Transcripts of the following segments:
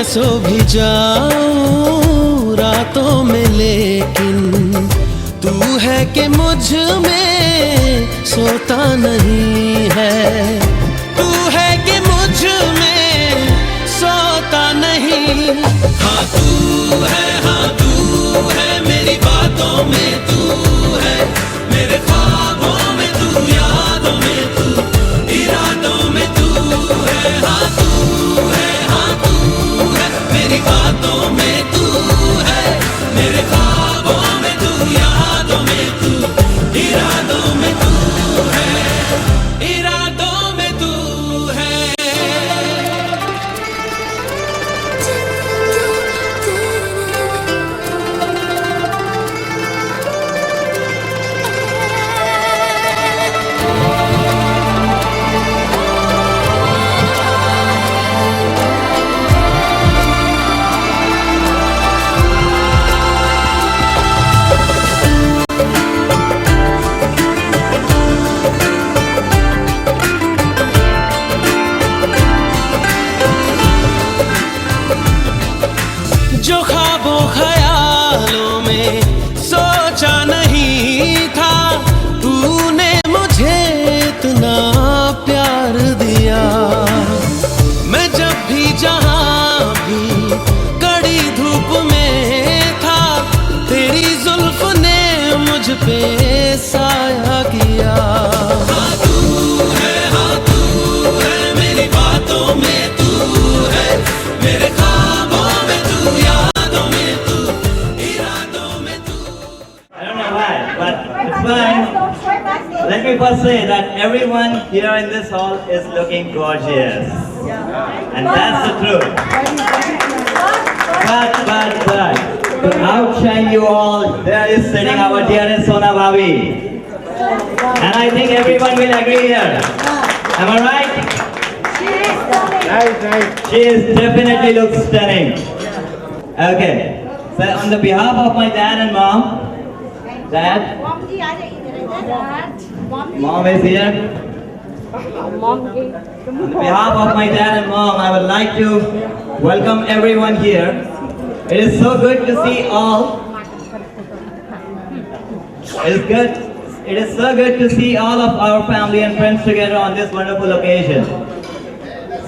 सो भी जाऊं रातों में, लेकिन तू है कि मुझ में सोता नहीं है। तू है कि मुझ में सोता नहीं। हाँ तू है मेरी बातों में तू है, मेरे ख्वाबों में तू, यादों में तू, इरादों में तू है। हाँ तू है मेरी बातों में तू है, मेरे ख्वाबों में तू, यादों में तू, इरादों में तू है, इरादों में तू है। जो ख्वाबों ख्यालों में सोचा नहीं था, तूने मुझे इतना प्यार दिया। मैं जब भी जहाँ भी कड़ी धूप में था, तेरी जुल्फ ने मुझ पे साया किया। हाँ तू है मेरी बातों में तू है, मेरे ख्वाबों में तू, यादों में तू, इरादों में तू। I don't know why, but it's fine. Let me first say that everyone here in this hall is looking gorgeous. And that's the truth. But, to outshine you all, there is sitting our dearest Sona Bhabi. And I think everyone will agree here. Am I right? Nice. She is definitely looks stunning. Okay. So on the behalf of my dad and mom, Dad, Mom is here. On the behalf of my dad and mom, I would like to welcome everyone here. It is so good to see all. It is so good to see all of our family and friends together on this wonderful occasion.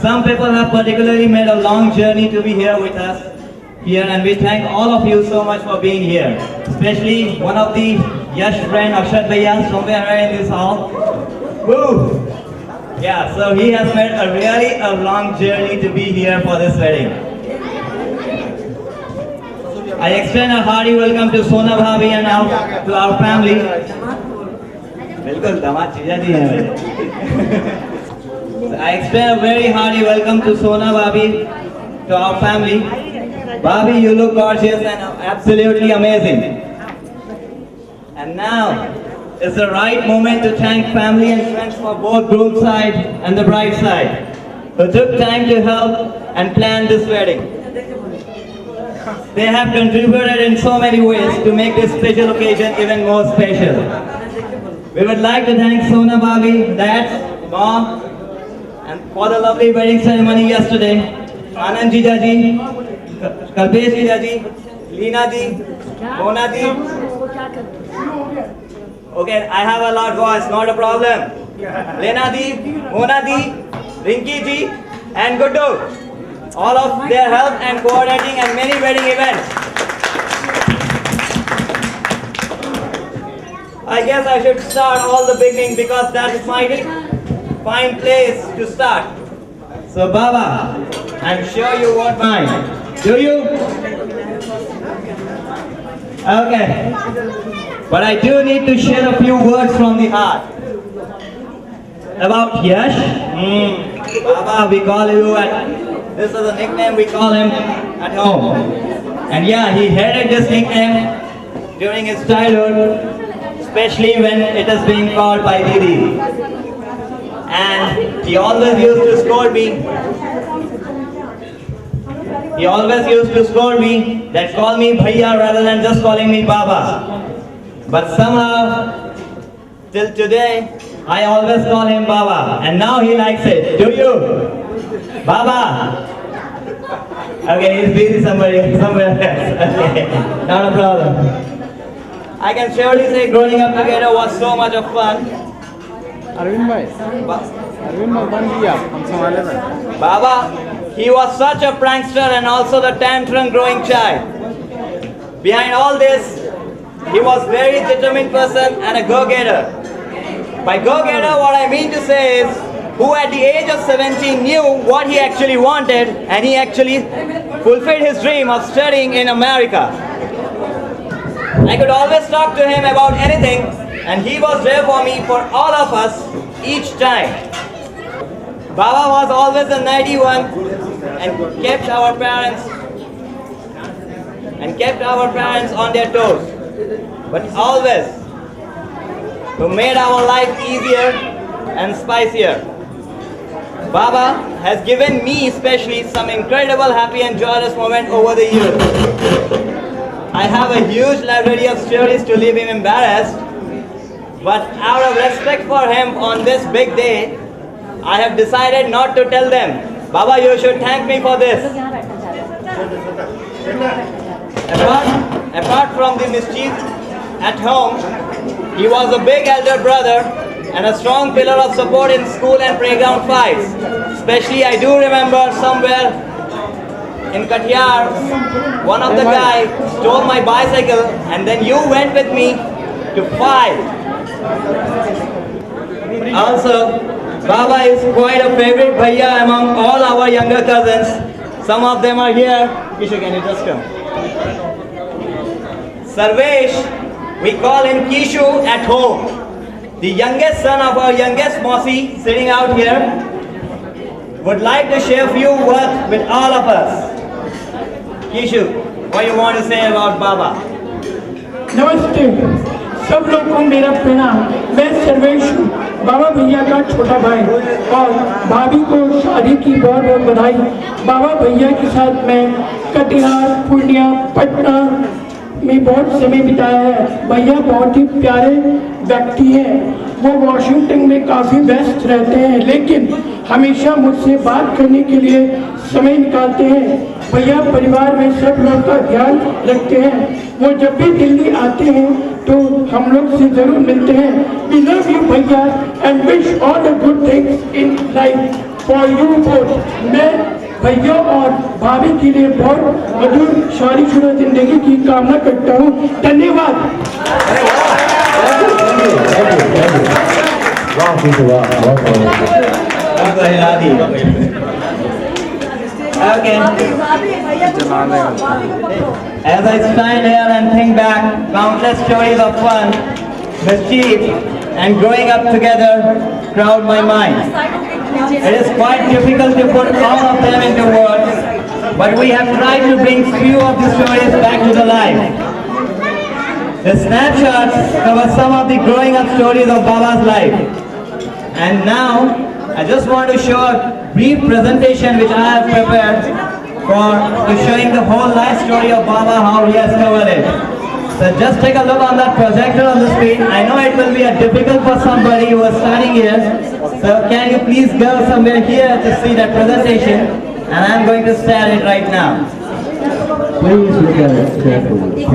Some people have particularly made a long journey to be here with us here, and we thank all of you so much for being here. Especially one of the Yash friend, Akshat Bhaiya, somewhere right in this hall. Woo! Yeah, so he has made a long journey to be here for this wedding. I extend a hearty welcome to Sona Bhabi and to our family. Bilkul, damad chijaji hai. I extend a very hearty welcome to Sona Bhabi, to our family. Bhabi, you look gorgeous and absolutely amazing. And now is the right moment to thank family and friends for both groom side and the bride side, who took time to help and plan this wedding. They have contributed in so many ways to make this special occasion even more special. We would like to thank Sona Bhabi, Dad, Mom, and for the lovely wedding ceremony yesterday. Anand Jijaji, Kalpesh Jijaji, Leena Ji, Mona Ji. Okay, I have a loud voice, not a problem. Leena Ji, Mona Ji, Rinki Ji, and Guddu. All of their help and coordinating and many wedding events. I guess I should start all the beginning because that's my fine place to start. So Baba, I'm sure you won't mind. Do you? Okay. But I do need to share a few words from the heart. About Yash. Baba, we call you this is a nickname we call him at home. And yeah, he hated this nickname during his childhood, especially when it is being called by Didi. And he always used to scold me. He always used to scold me that call me Bhaiya rather than just calling me Baba. But somehow, till today, I always call him Baba. And now he likes it. Do you? Baba. Okay, he's busy somewhere else. Okay, not a problem. I can surely say growing up together was so much of fun. Arvind भाई बन दिया हम संभाले में Baba, he was such a prankster and also the tantrum growing child. Behind all this, he was very determined person and a go-getter. By go-getter, what I mean to say is, who at the age of 17 knew what he actually wanted and he actually fulfilled his dream of studying in America. I could always talk to him about anything and he was there for me, for all of us, each time. Baba was always the nighty one and kept our parents on their toes, but always who made our life easier and spicier. Baba has given me especially some incredible happy and joyous moments over the years. I have a huge library of stories to leave him embarrassed, but out of respect for him on this big day, I have decided not to tell them. Baba, you should thank me for this. Apart from the mischief at home, he was a big elder brother and a strong pillar of support in school and playground fights. Especially I do remember somewhere in Katiyar, one of the guys stole my bicycle and then you went with me to fight. Also, Baba is quite a favorite bhaiya among all our younger cousins. Some of them are here. Kishu, can you just come? Sarvesh, we call him Kishu at home. The youngest son of our youngest Mosi, sitting out here, would like to share a few words with all of us. Kishu, what you want to say about Baba? नमस्ते सब लोग को मेरा प्रणाम। मैं सर्वेश हूँ, बाबा भैया का छोटा भाई और भाभी को शादी की बहुत बहुत बधाई। बाबा भैया के साथ मैं कटिहार, पूर्णिया, पटना में बहुत समय बिताया है। भैया बहुत ही प्यारे व्यक्ति हैं। वो वॉशिंगटन में काफ़ी व्यस्त रहते हैं, लेकिन हमेशा मुझसे बात करने के लिए समय निकालते हैं। भैया परिवार में सब लोग का ध्यान रखते हैं। वो जब भी दिल्ली आते हैं तो हम लोग से जरूर मिलते हैं। We love you भैया and wish all the good things in life for you both। मैं भैया और भाभी के लिए बहुत मधुर शादीशुदा जिंदगी की कामना करता हूँ। धन्यवाद। Okay. As I stand here and think back, countless stories of fun, mischief, and growing up together crowd my mind. It is quite difficult to put all of them into words, but we have tried to bring few of the stories back to the life. The snapshots cover some of the growing up stories of Baba's life. And now, I just want to show a brief presentation which I have prepared to showing the whole life story of Baba, how he has covered it. So just take a look on that projector on the screen. I know it will be difficult for somebody who is standing here. So can you please go somewhere here to see that presentation? And I'm going to stare it right now. Please look at it carefully.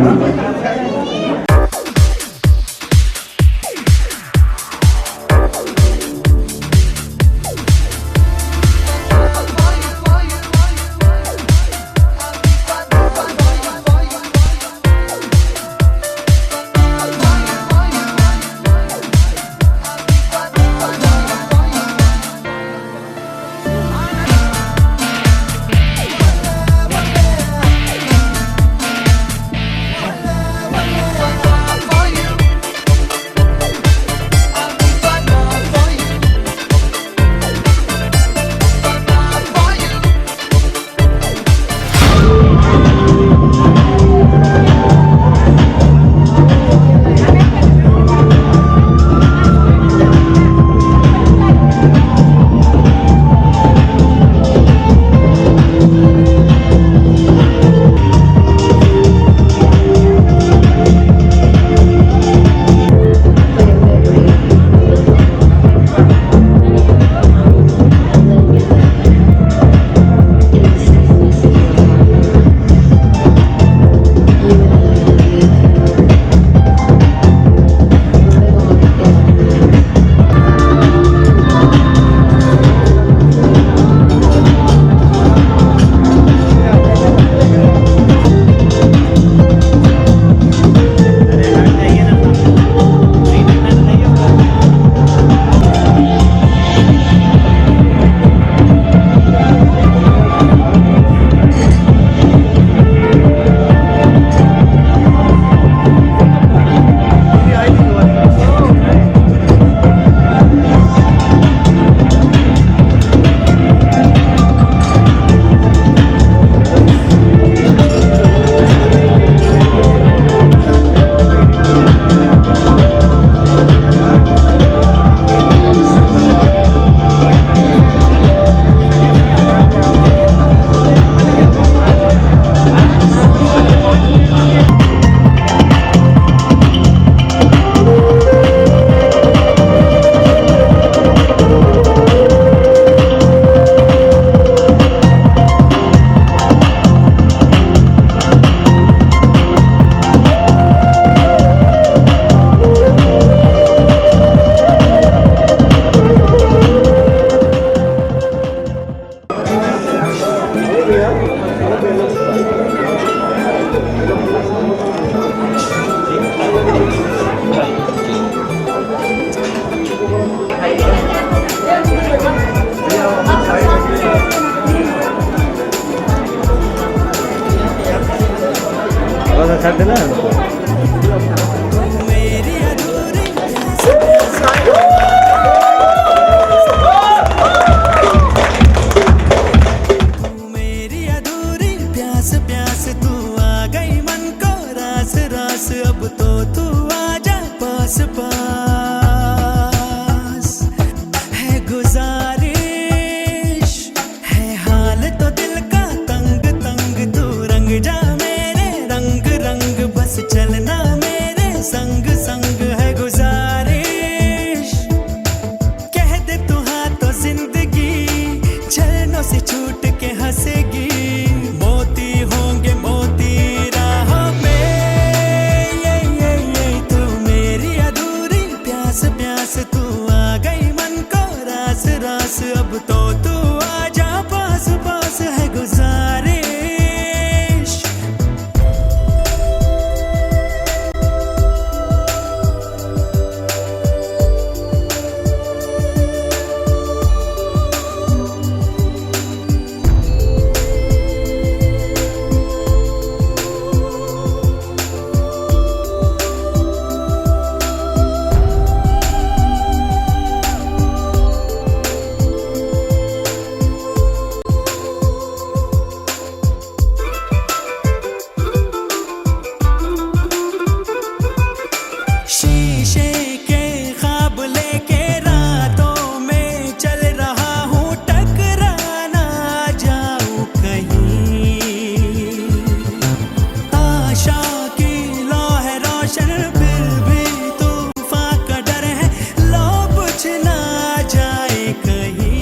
कर देना है उनको। मेरी अधूरी प्यास प्यास तू आ गई मन को रास रास अब तो तू आजा पास पास है गुजारिश है हाल तो दिल का तंग तंग तू रंग जा मेरे रंग रंग बस चलना मेरे संग संग है गुजारिश कह दे तू हाँ तो जिंदगी झरनों से छूट के हंसेगी मोती होंगे मोती राहों में ये तू मेरी अधूरी प्यास प्यास तू आ गई मन को रास रास अब तो तू आजा पास पास है गुजारिश शीशे के ख्वाब लेके रातों में चल रहा हूँ टकराना जाऊँ कहीं आशा की लौ है रोशन फिर भी तूफान का डर है लो बुझ ना जाए कहीं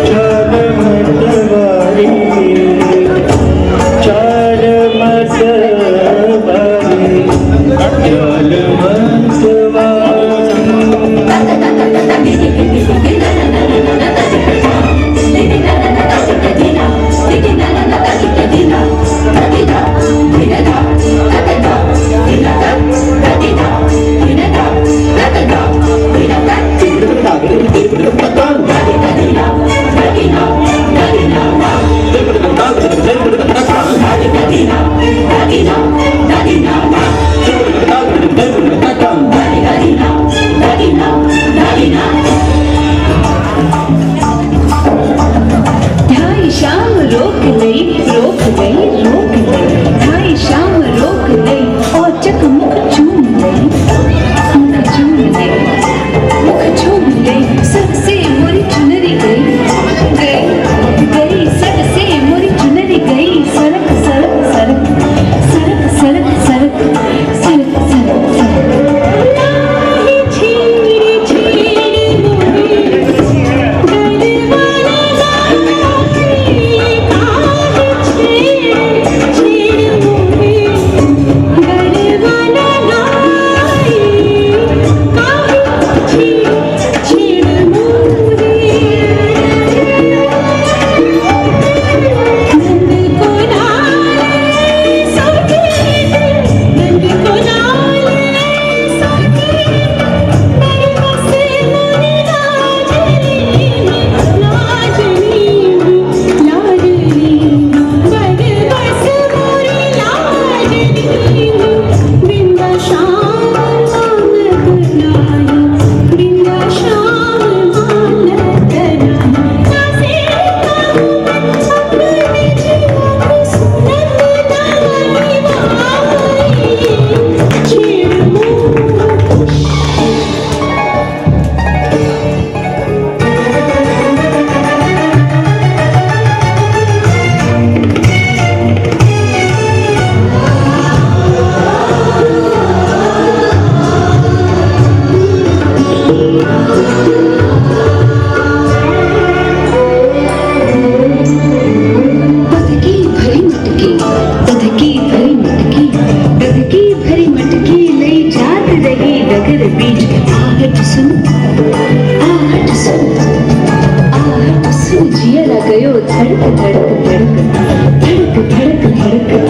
Chale matwari गयो धड़क धड़क धड़क धड़क धड़क धड़क